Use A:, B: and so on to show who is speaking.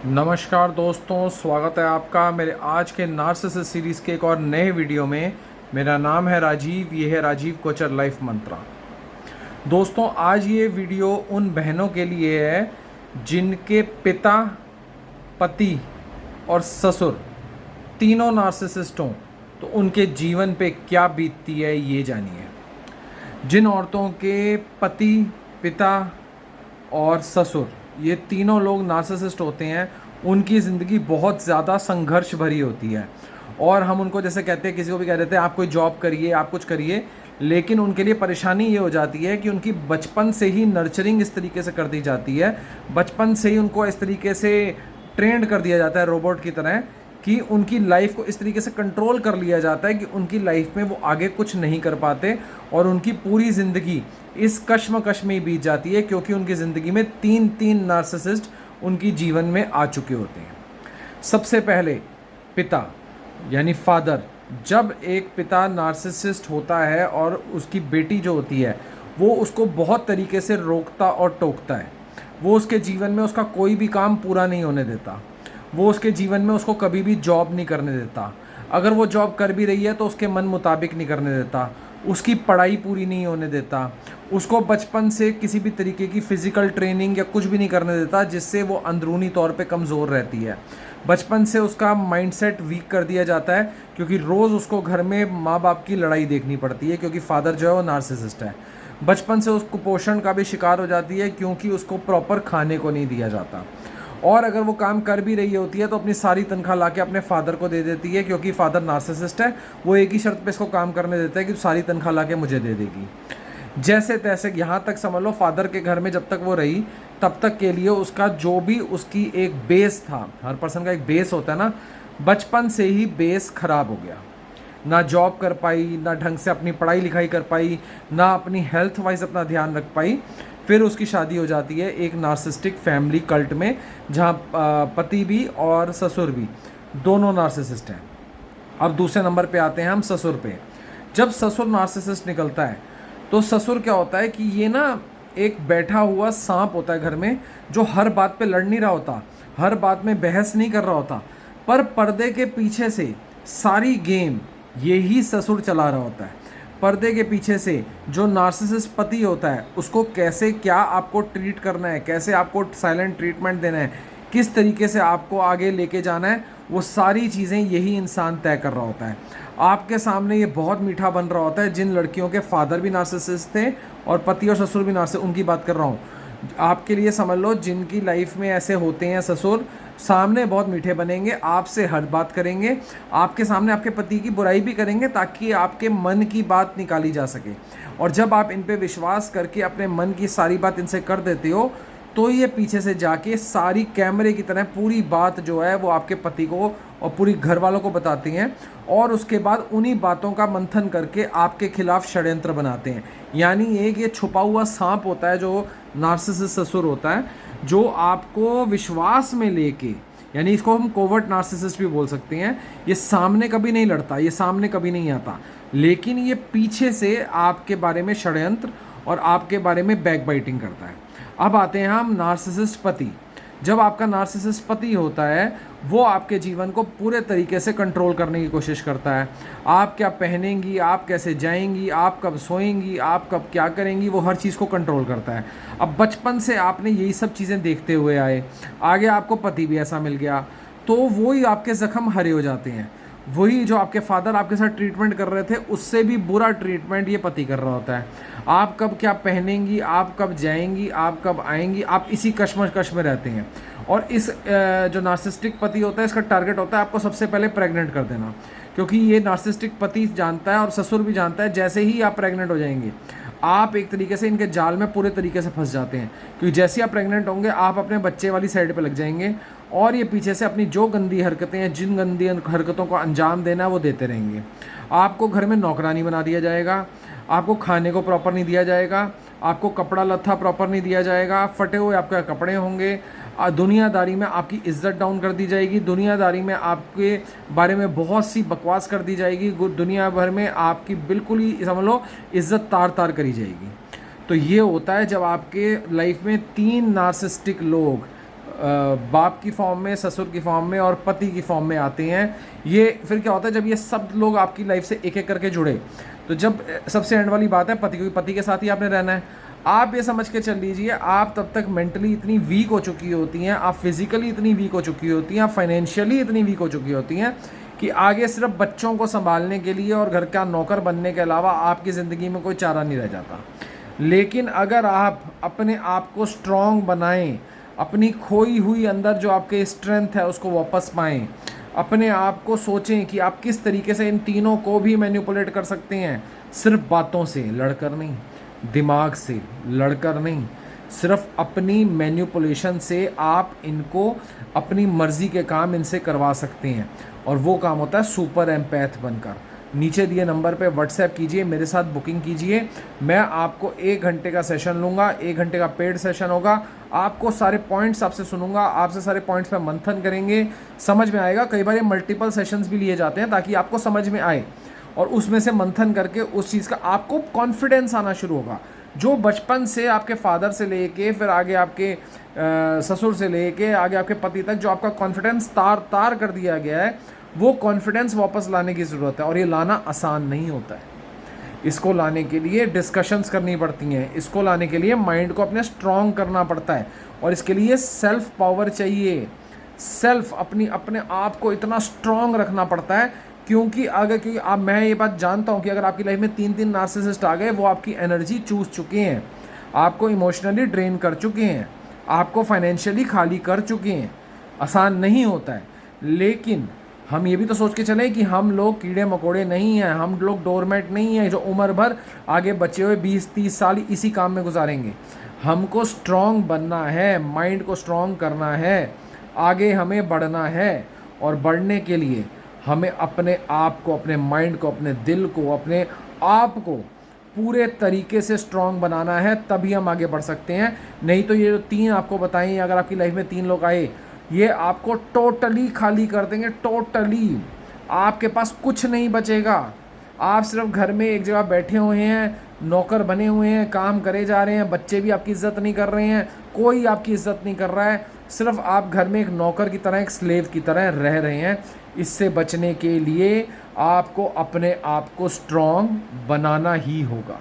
A: नमस्कार दोस्तों, स्वागत है आपका मेरे आज के नार्सिसिस्ट सीरीज़ के एक और नए वीडियो में। मेरा नाम है राजीव, ये है राजीव कोचर लाइफ मंत्रा। दोस्तों, आज ये वीडियो उन बहनों के लिए है जिनके पिता, पति और ससुर तीनों नार्सिसिस्ट हों, तो उनके जीवन पे क्या बीतती है ये जानिए। जिन औरतों के पति, पिता और ससुर ये तीनों लोग नार्सिसिस्ट होते हैं, उनकी ज़िंदगी बहुत ज़्यादा संघर्ष भरी होती है। और हम उनको जैसे कहते हैं, किसी को भी कह देते हैं आप कोई जॉब करिए, आप कुछ करिए, लेकिन उनके लिए परेशानी ये हो जाती है कि उनकी बचपन से ही नर्चरिंग इस तरीके से कर दी जाती है, बचपन से ही उनको इस तरीके से ट्रेंड कर दिया जाता है रोबोट की तरह, कि उनकी लाइफ को इस तरीके से कंट्रोल कर लिया जाता है कि उनकी लाइफ में वो आगे कुछ नहीं कर पाते और उनकी पूरी ज़िंदगी इस कश्मकश में ही बीत जाती है, क्योंकि उनकी ज़िंदगी में तीन तीन नार्सिसिस्ट उनकी जीवन में आ चुके होते हैं। सबसे पहले पिता यानी फादर। जब एक पिता नार्सिसिस्ट होता है और उसकी बेटी जो होती है वो उसको बहुत तरीके से रोकता और टोकता है, वो उसके जीवन में उसका कोई भी काम पूरा नहीं होने देता, वो उसके जीवन में उसको कभी भी जॉब नहीं करने देता, अगर वो जॉब कर भी रही है तो उसके मन मुताबिक नहीं करने देता, उसकी पढ़ाई पूरी नहीं होने देता, उसको बचपन से किसी भी तरीके की फ़िज़िकल ट्रेनिंग या कुछ भी नहीं करने देता जिससे वो अंदरूनी तौर पे कमज़ोर रहती है। बचपन से उसका माइंडसेट वीक कर दिया जाता है, क्योंकि रोज़ उसको घर में माँ बाप की लड़ाई देखनी पड़ती है, क्योंकि फादर जो है वो नार्सिसिस्ट है। बचपन से उसको पोषण का भी शिकार हो जाती है, क्योंकि उसको प्रॉपर खाने को नहीं दिया जाता। और अगर वो काम कर भी रही होती है तो अपनी सारी तनख्वाह लाके अपने फादर को दे देती है, क्योंकि फादर नार्सिसिस्ट है। वो एक ही शर्त पे इसको काम करने देता है कि सारी तनख्वाह लाके मुझे दे देगी। जैसे तैसे यहाँ तक समझ लो, फादर के घर में जब तक वो रही तब तक के लिए उसका जो भी उसकी एक बेस था, हर पर्सन का एक बेस होता है ना, बचपन से ही बेस खराब हो गया। ना जॉब कर पाई, ना ढंग से अपनी पढ़ाई लिखाई कर पाई, ना अपनी हेल्थ वाइज अपना ध्यान रख पाई। फिर उसकी शादी हो जाती है एक नार्सिसिस्टिक फैमिली कल्ट में, जहाँ पति भी और ससुर भी दोनों नार्सिसिस्ट हैं। अब दूसरे नंबर पे आते हैं हम ससुर पे। जब ससुर नार्सिसिस्ट निकलता है तो ससुर क्या होता है कि ये ना एक बैठा हुआ सांप होता है घर में, जो हर बात पे लड़ नहीं रहा होता, हर बात में बहस नहीं कर रहा होता, पर पर्दे के पीछे से सारी गेम यही ससुर चला रहा होता है। पर्दे के पीछे से जो नार्सिसिस्ट पति होता है उसको कैसे क्या आपको ट्रीट करना है, कैसे आपको साइलेंट ट्रीटमेंट देना है, किस तरीके से आपको आगे लेके जाना है, वो सारी चीज़ें यही इंसान तय कर रहा होता है। आपके सामने ये बहुत मीठा बन रहा होता है। जिन लड़कियों के फादर भी नार्सिसिस्ट थे और पति और ससुर भी नार्सिसिस्ट, उनकी बात कर रहा हूँ। आपके लिए समझ लो, जिनकी लाइफ में ऐसे होते हैं ससुर, सामने बहुत मीठे बनेंगे, आपसे हर बात करेंगे, आपके सामने आपके पति की बुराई भी करेंगे ताकि आपके मन की बात निकाली जा सके। और जब आप इन पे विश्वास करके अपने मन की सारी बात इनसे कर देते हो, तो ये पीछे से जाके सारी कैमरे की तरह पूरी बात जो है वो आपके पति को और पूरी घर वालों को बताती हैं, और उसके बाद उन्हीं बातों का मंथन करके आपके खिलाफ षड्यंत्र बनाते हैं। यानी एक ये छुपा हुआ सांप होता है जो नार्सिसिस्ट ससुर होता है, जो आपको विश्वास में लेके, यानी इसको हम कोवर्ट नार्सिसिस्ट भी बोल सकते हैं। ये सामने कभी नहीं लड़ता, ये सामने कभी नहीं आता, लेकिन ये पीछे से आपके बारे में षड्यंत्र और आपके बारे में बैकबाइटिंग करता है। अब आते हैं हम नार्सिसिस्ट पति। जब आपका नार्सिसिस्ट पति होता है, वो आपके जीवन को पूरे तरीके से कंट्रोल करने की कोशिश करता है। आप क्या पहनेंगी, आप कैसे जाएंगी, आप कब सोएंगी, आप कब क्या करेंगी, वो हर चीज़ को कंट्रोल करता है। अब बचपन से आपने यही सब चीज़ें देखते हुए आए, आगे आपको पति भी ऐसा मिल गया, तो वही आपके ज़ख्म हरे हो जाते हैं। वही जो आपके फादर आपके साथ ट्रीटमेंट कर रहे थे, उससे भी बुरा ट्रीटमेंट ये पति कर रहा होता है। आप कब क्या पहनेंगी, आप कब जाएंगी, आप कब आएंगी, आप इसी कश्मकश में रहते हैं। और इस जो नार्सिसिस्टिक पति होता है, इसका टारगेट होता है आपको सबसे पहले प्रेग्नेंट कर देना, क्योंकि ये नार्सिसिस्टिक पति जानता है और ससुर भी जानता है, जैसे ही आप प्रेग्नेंट हो जाएंगे आप एक तरीके से इनके जाल में पूरे तरीके से फंस जाते हैं। क्योंकि जैसे ही आप प्रेग्नेंट होंगे आप अपने बच्चे वाली साइड पे लग जाएंगे, और ये पीछे से अपनी जो गंदी हरकतें हैं, जिन गंदी हरकतों को अंजाम देना है वो देते रहेंगे। आपको घर में नौकरानी बना दिया जाएगा, आपको खाने को प्रॉपर नहीं दिया जाएगा, आपको कपड़ा लत्था प्रॉपर नहीं दिया जाएगा, फटे हुए आपके कपड़े होंगे, दुनियादारी में आपकी इज्जत डाउन कर दी जाएगी, दुनियादारी में आपके बारे में बहुत सी बकवास कर दी जाएगी, दुनिया भर में आपकी बिल्कुल ही समझ लो इज्जत तार तार करी जाएगी। तो ये होता है जब आपके लाइफ में तीन नार्सिसिस्टिक लोग बाप की फॉर्म में, ससुर की फॉर्म में और पति की फॉर्म में आते हैं। ये फिर क्या होता है, जब ये सब लोग आपकी लाइफ से एक एक करके जुड़े, तो जब सबसे एंड वाली बात है पति, क्योंकि पति के साथ ही आपने रहना है, आप ये समझ के चल लीजिए आप तब तक मेंटली इतनी वीक हो चुकी होती हैं, आप फिजिकली इतनी वीक हो चुकी होती हैं, आप फाइनेंशियली इतनी वीक हो चुकी होती हैं कि आगे सिर्फ बच्चों को संभालने के लिए और घर का नौकर बनने के अलावा आपकी ज़िंदगी में कोई चारा नहीं रह जाता। लेकिन अगर आप अपने आप को स्ट्रॉन्ग बनाएं, अपनी खोई हुई अंदर जो आपके स्ट्रेंथ है उसको वापस पाएं, अपने आप को सोचें कि आप किस तरीके से इन तीनों को भी मैनिपुलेट कर सकते हैं, सिर्फ बातों से लड़कर नहीं, दिमाग से लड़कर नहीं, सिर्फ अपनी मैनिपुलेशन से आप इनको अपनी मर्ज़ी के काम इनसे करवा सकते हैं। और वो काम होता है सुपर एम्पैथ बनकर। नीचे दिए नंबर पे व्हाट्सएप कीजिए, मेरे साथ बुकिंग कीजिए। मैं आपको 1 घंटे का सेशन लूँगा, 1 घंटे का पेड सेशन होगा। आपको सारे पॉइंट्स आपसे सुनूंगा, आपसे सारे पॉइंट्स पे मंथन करेंगे, समझ में आएगा। कई बार ये मल्टीपल सेशंस भी लिए जाते हैं ताकि आपको समझ में आए, और उसमें से मंथन करके उस चीज़ का आपको कॉन्फिडेंस आना शुरू होगा। जो बचपन से आपके फादर से लेके फिर आगे आपके ससुर से लेके आगे आपके पति तक जो आपका कॉन्फिडेंस तार तार कर दिया गया है, वो कॉन्फिडेंस वापस लाने की ज़रूरत है। और ये लाना आसान नहीं होता है। इसको लाने के लिए डिस्कशंस करनी पड़ती हैं, इसको लाने के लिए माइंड को अपने स्ट्रॉन्ग करना पड़ता है, और इसके लिए सेल्फ पावर चाहिए। सेल्फ अपने आप को इतना स्ट्रॉन्ग रखना पड़ता है, क्योंकि मैं ये बात जानता हूँ कि अगर आपकी लाइफ में 3 नार्सिसिस्ट आ गए, वो आपकी एनर्जी चूस चुके हैं, आपको इमोशनली ड्रेन कर चुके हैं, आपको फाइनेंशियली खाली कर चुके हैं। आसान नहीं होता है, लेकिन हम ये भी तो सोच के चलें कि हम लोग कीड़े मकोड़े नहीं हैं, हम लोग डोरमेट नहीं हैं जो उम्र भर आगे बचे हुए 20-30 साल इसी काम में गुजारेंगे। हमको स्ट्रॉन्ग बनना है, माइंड को स्ट्रॉन्ग करना है, आगे हमें बढ़ना है, और बढ़ने के लिए हमें अपने आप को, अपने माइंड को, अपने दिल को, अपने आप को पूरे तरीके से स्ट्रॉन्ग बनाना है, तभी हम आगे बढ़ सकते हैं। नहीं तो ये जो 3 आपको बताएं, अगर आपकी लाइफ में 3 लोग आए, ये आपको टोटली खाली कर देंगे। टोटली आपके पास कुछ नहीं बचेगा। आप सिर्फ घर में एक जगह बैठे हुए हैं, नौकर बने हुए हैं, काम करे जा रहे हैं, बच्चे भी आपकी इज्जत नहीं कर रहे हैं, कोई आपकी इज्जत नहीं कर रहा है, सिर्फ आप घर में एक नौकर की तरह, एक स्लेव की तरह रह रहे हैं। इससे बचने के लिए आपको अपने आप को स्ट्रॉन्ग बनाना ही होगा।